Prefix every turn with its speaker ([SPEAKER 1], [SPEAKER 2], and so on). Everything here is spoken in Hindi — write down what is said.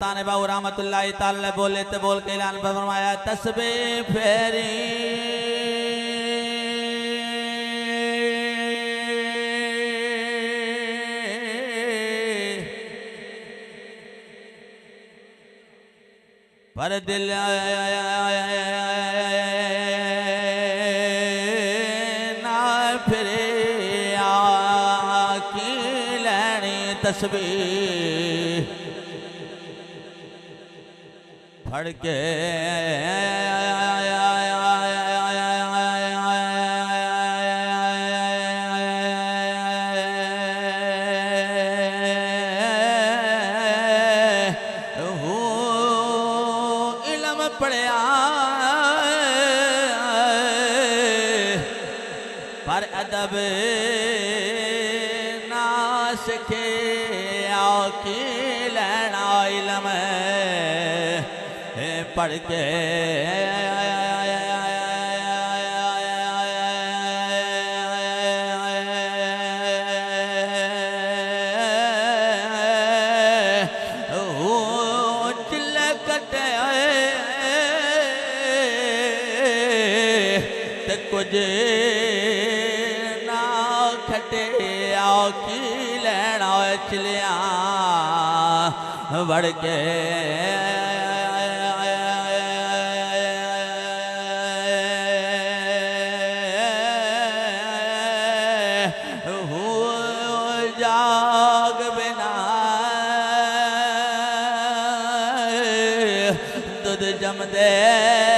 [SPEAKER 1] ताने बाबू रहमतुल्लाहि ताला बोले तो बोल के ऐलान फरमाया तस्बीह फेरी पर दिल ना फिरे की लैनी तस्बीह फड़ के इल्म पढ़िया पर अदब ना सीखे की लेना इल्म पढ़ के चिल्ल कटे ते कुछ ना खटे की लेना चिलिया बढ़ के जाग बिना दूध जम दे